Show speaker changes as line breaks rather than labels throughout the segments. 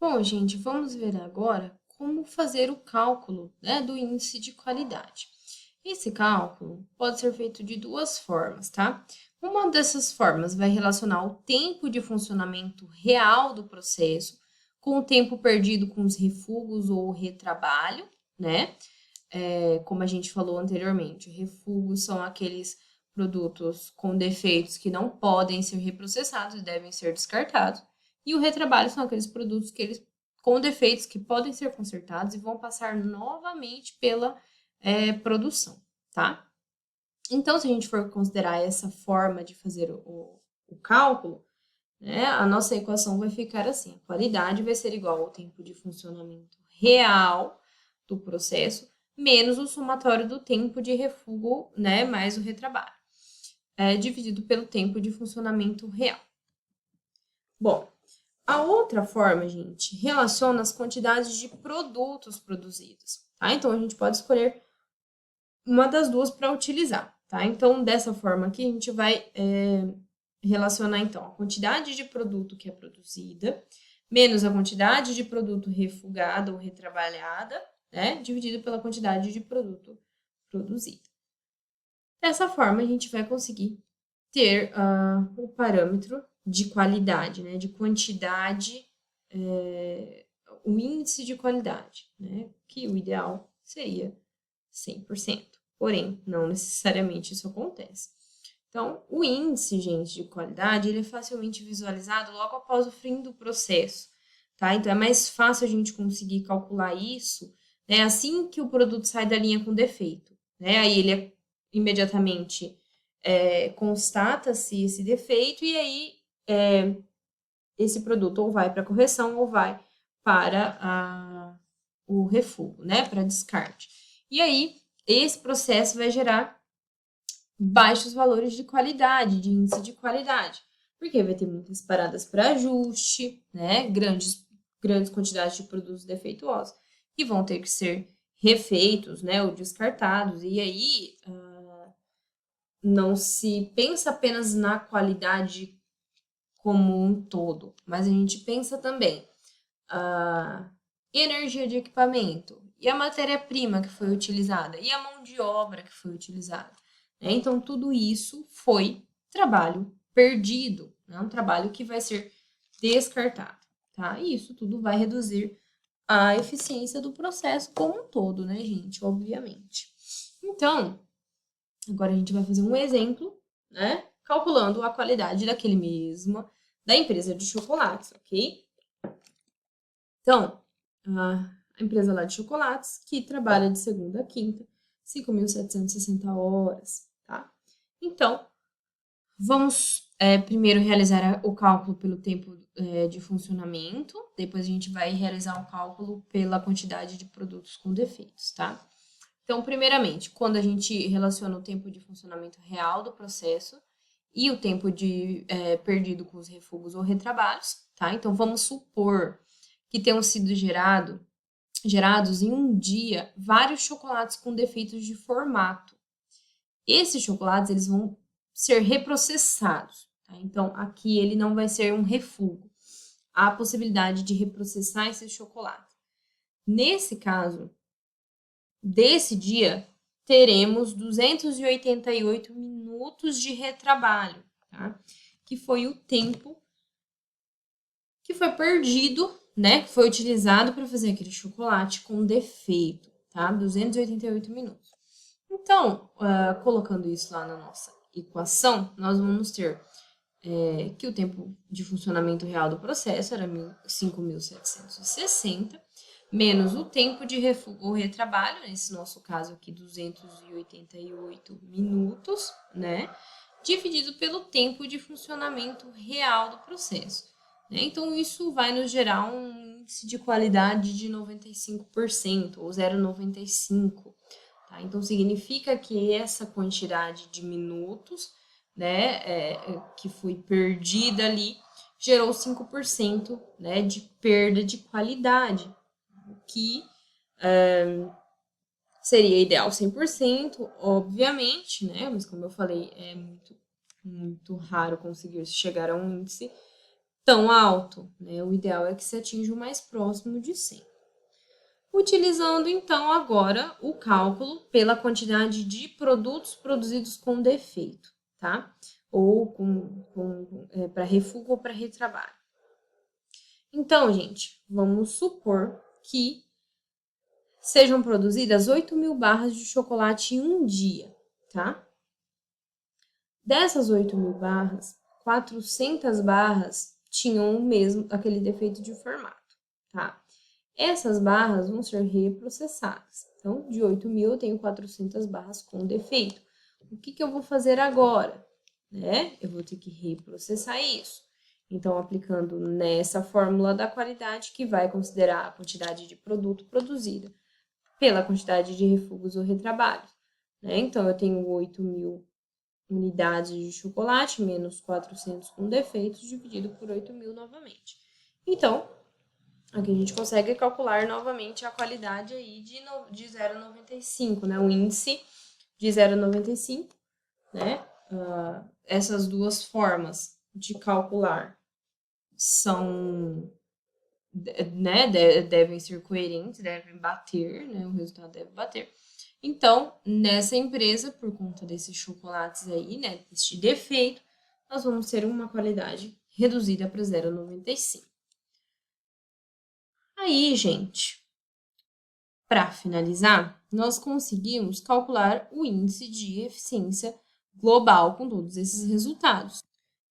Bom, gente, vamos ver agora como fazer o cálculo, né, do índice de qualidade. Esse cálculo pode ser feito de duas formas, tá? Uma dessas formas vai relacionar o tempo de funcionamento real do processo com o tempo perdido com os refugos ou retrabalho, né? Como a gente falou anteriormente, refugos são aqueles produtos com defeitos que não podem ser reprocessados e devem ser descartados. E o retrabalho são aqueles produtos que eles com defeitos que podem ser consertados e vão passar novamente pela produção, tá? Então, se a gente for considerar essa forma de fazer o cálculo, né, a nossa equação vai ficar assim: a qualidade vai ser igual ao tempo de funcionamento real do processo menos o somatório do tempo de refúgio, né, mais o retrabalho, dividido pelo tempo de funcionamento real. Bom, a outra forma, gente, relaciona as quantidades de produtos produzidos, tá? Então, a gente pode escolher uma das duas para utilizar, tá? Então, dessa forma aqui, a gente vai relacionar, então, a quantidade de produto que é produzida, menos a quantidade de produto refugada ou retrabalhada, né? Dividido pela quantidade de produto produzido. Dessa forma, a gente vai conseguir ter o parâmetro de qualidade, né? De quantidade, o índice de qualidade, né? Que o ideal seria 100%. Porém, não necessariamente isso acontece. Então, o índice, gente, de qualidade, ele é facilmente visualizado logo após o fim do processo, tá? Então, é mais fácil a gente conseguir calcular isso, né, assim que o produto sai da linha com defeito, né? Aí ele imediatamente constata-se esse defeito e aí esse produto ou vai para correção ou vai para o refúgio, né, para descarte. E aí, esse processo vai gerar baixos valores de qualidade, de índice de qualidade, porque vai ter muitas paradas para ajuste, né, grandes quantidades de produtos defeituosos que vão ter que ser refeitos, né, ou descartados, e aí não se pensa apenas na qualidade como um todo, mas a gente pensa também a energia de equipamento e a matéria-prima que foi utilizada e a mão de obra que foi utilizada, né? Então, tudo isso foi trabalho perdido, né? Um trabalho que vai ser descartado, tá? E isso tudo vai reduzir a eficiência do processo como um todo, né, gente? Obviamente. Então, agora a gente vai fazer um exemplo, né? Calculando a qualidade daquele mesmo, da empresa de chocolates, ok? Então, a empresa lá de chocolates, que trabalha de segunda a quinta, 5.760 horas, tá? Então, vamos primeiro realizar o cálculo pelo tempo de funcionamento, depois a gente vai realizar o cálculo pela quantidade de produtos com defeitos, tá? Então, primeiramente, quando a gente relaciona o tempo de funcionamento real do processo e o tempo de perdido com os refugos ou retrabalhos, tá? Então, vamos supor que tenham sido gerados em um dia vários chocolates com defeitos de formato. Esses chocolates eles vão ser reprocessados, tá? Então, aqui ele não vai ser um refugo. Há a possibilidade de reprocessar esses chocolates. Nesse caso, desse dia, teremos 288 minutos de retrabalho, tá? Que foi o tempo que foi perdido, né? Que foi utilizado para fazer aquele chocolate com defeito, tá? 288 minutos. Então, colocando isso lá na nossa equação, nós vamos ter que o tempo de funcionamento real do processo era 5.760, menos o tempo de refúgio ou retrabalho, nesse nosso caso aqui, 288 minutos, né? Dividido pelo tempo de funcionamento real do processo. Né? Então, isso vai nos gerar um índice de qualidade de 95%, ou 0,95%. Tá? Então, significa que essa quantidade de minutos, né, que foi perdida ali, gerou 5%, né, de perda de qualidade, o que seria ideal 100%, obviamente, né, mas como eu falei, é muito raro conseguir chegar a um índice tão alto, né? O ideal é que se atinja o mais próximo de 100. Utilizando, então, agora o cálculo pela quantidade de produtos produzidos com defeito, tá? Ou para refugo ou para retrabalho. Então, gente, vamos supor que sejam produzidas 8.000 barras de chocolate em um dia, tá? Dessas 8.000 barras, 400 barras tinham o mesmo, aquele defeito de formato, tá? Essas barras vão ser reprocessadas. Então, de 8.000, eu tenho 400 barras com defeito. O que eu vou fazer agora? Né? Eu vou ter que reprocessar isso. Então, aplicando nessa fórmula da qualidade, que vai considerar a quantidade de produto produzida pela quantidade de refugos ou retrabalhos. Né? Então, eu tenho 8.000 unidades de chocolate, menos 400 com defeitos, dividido por 8.000 novamente. Então, aqui a gente consegue calcular novamente a qualidade aí de 0,95, né? O índice de 0,95, né? Essas duas formas de calcular são, né? Devem ser coerentes, devem bater, né? O resultado deve bater. Então, nessa empresa, por conta desses chocolates aí, né? Deste defeito, nós vamos ter uma qualidade reduzida para 0,95. Aí, gente, para finalizar, nós conseguimos calcular o índice de eficiência global com todos esses resultados.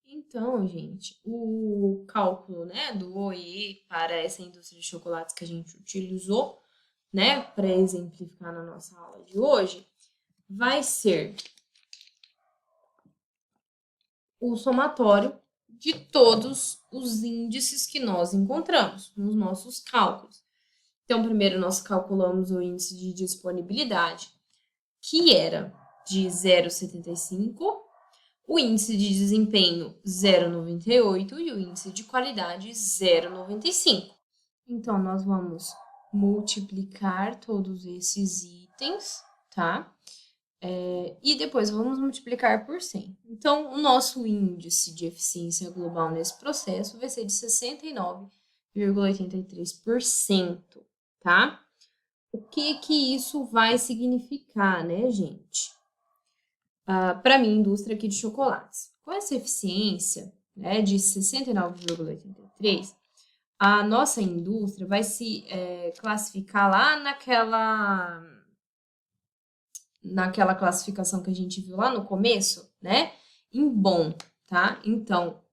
Então, gente, o cálculo, né, do OEE para essa indústria de chocolates que a gente utilizou, né, para exemplificar na nossa aula de hoje, vai ser o somatório de todos os índices que nós encontramos nos nossos cálculos. Então, primeiro nós calculamos o índice de disponibilidade, que era de 0,75, o índice de desempenho 0,98 e o índice de qualidade 0,95. Então, nós vamos multiplicar todos esses itens, tá? E depois vamos multiplicar por 100. Então, o nosso índice de eficiência global nesse processo vai ser de 69,83%, tá? O que isso vai significar, né, gente? Para a minha indústria aqui de chocolates. Com essa eficiência, né, de 69,83%, a nossa indústria vai se classificar lá naquela classificação que a gente viu lá no começo, né? Em bom, tá? Então,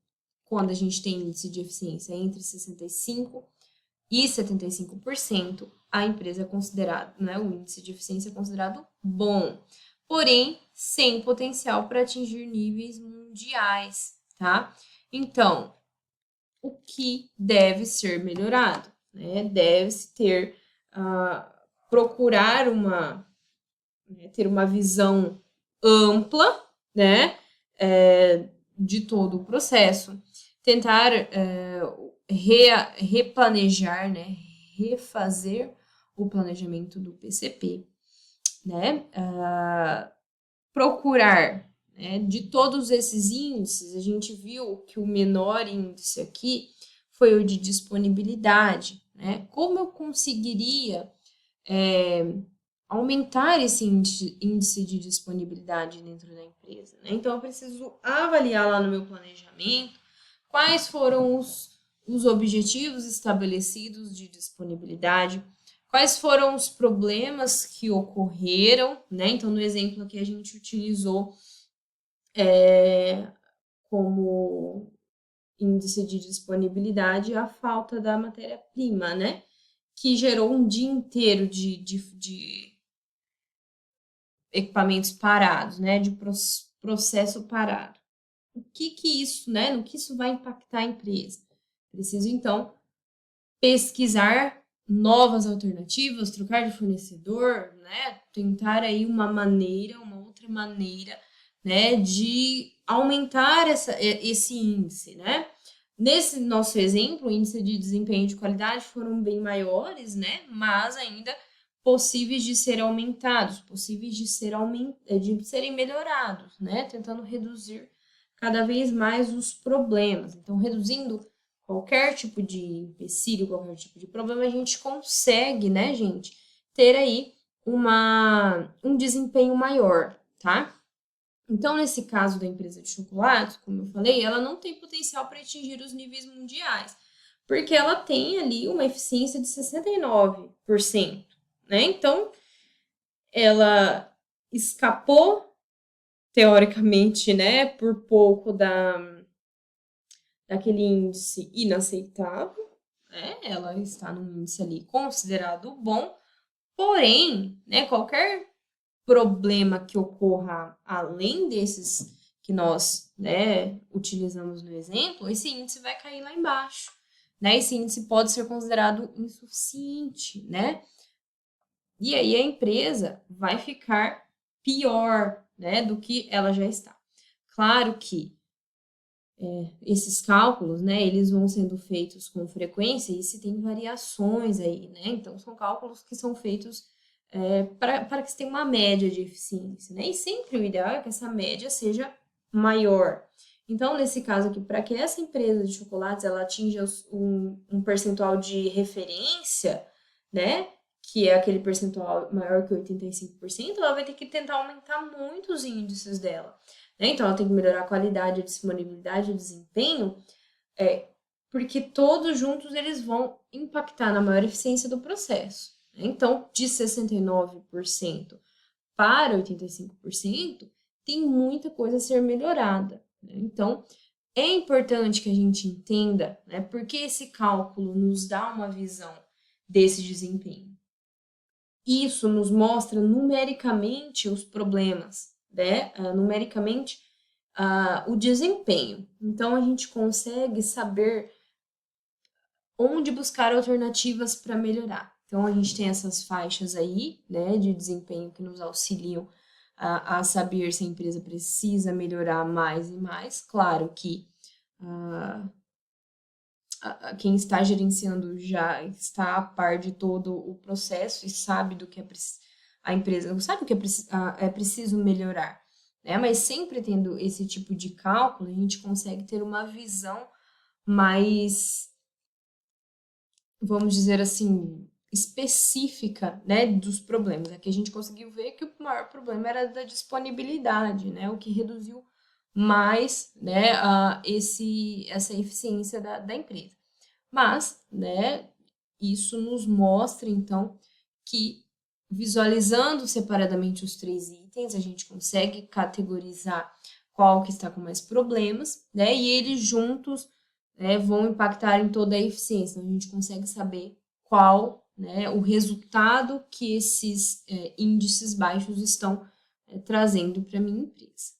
quando a gente tem índice de eficiência entre 65% e 75%, a empresa é considerada, né? O índice de eficiência é considerado bom, porém, sem potencial para atingir níveis mundiais, tá? Então, o que deve ser melhorado, né? Deve-se ter, procurar ter uma visão ampla, né, de todo o processo, tentar replanejar, né, refazer o planejamento do PCP, né, procurar, né, de todos esses índices, a gente viu que o menor índice aqui foi o de disponibilidade, né, como eu conseguiria aumentar esse índice de disponibilidade dentro da empresa, né? Então, eu preciso avaliar lá no meu planejamento quais foram os objetivos estabelecidos de disponibilidade, quais foram os problemas que ocorreram, né? Então, no exemplo aqui, a gente utilizou como índice de disponibilidade a falta da matéria-prima, né? Que gerou um dia inteiro de equipamentos parados, né? De processo parado. O que isso, né? No que isso vai impactar a empresa? Preciso, então, pesquisar novas alternativas, trocar de fornecedor, né? Tentar aí uma outra maneira, né? De aumentar esse índice, né? Nesse nosso exemplo, o índice de desempenho e de qualidade foram bem maiores, né? Mas ainda possíveis de ser aumentados, possíveis de serem melhorados, né? Tentando reduzir cada vez mais os problemas. Então, reduzindo qualquer tipo de empecilho, qualquer tipo de problema, a gente consegue, né, gente, ter aí um desempenho maior, tá? Então, nesse caso da empresa de chocolates, como eu falei, ela não tem potencial para atingir os níveis mundiais, porque ela tem ali uma eficiência de 69%, né? Então, ela escapou, teoricamente, né, por pouco daquele índice inaceitável, né? Ela está num índice ali considerado bom, porém, né, qualquer problema que ocorra além desses que nós, né, utilizamos no exemplo, esse índice vai cair lá embaixo, né? Esse índice pode ser considerado insuficiente, né? E aí a empresa vai ficar pior, né, do que ela já está. Claro que esses cálculos, né, eles vão sendo feitos com frequência e se tem variações aí, né? Então, são cálculos que são feitos para que se tenha uma média de eficiência, né? E sempre o ideal é que essa média seja maior. Então, nesse caso aqui, para que essa empresa de chocolates ela atinja um percentual de referência, né? Que é aquele percentual maior que 85%, ela vai ter que tentar aumentar muito os índices dela, né? Então, ela tem que melhorar a qualidade, a disponibilidade, o desempenho, porque todos juntos eles vão impactar na maior eficiência do processo. Então, de 69% para 85%, tem muita coisa a ser melhorada, né? Então, é importante que a gente entenda, né, porque esse cálculo nos dá uma visão desse desempenho. Isso nos mostra numericamente os problemas, né? Numericamente, o desempenho. Então, a gente consegue saber onde buscar alternativas para melhorar. Então, a gente tem essas faixas aí, né, de desempenho que nos auxiliam a saber se a empresa precisa melhorar mais e mais. Claro que quem está gerenciando já está a par de todo o processo e sabe do que a empresa sabe o que é preciso melhorar, né? Mas sempre tendo esse tipo de cálculo, a gente consegue ter uma visão mais, vamos dizer assim, específica, né, dos problemas. Aqui a gente conseguiu ver que o maior problema era da disponibilidade, né, o que reduziu mais, né, essa eficiência da empresa. Mas, né, isso nos mostra, então, que visualizando separadamente os três itens, a gente consegue categorizar qual que está com mais problemas, né, e eles juntos, né, vão impactar em toda a eficiência. Então, a gente consegue saber qual, né, o resultado que esses índices baixos estão trazendo para a minha empresa.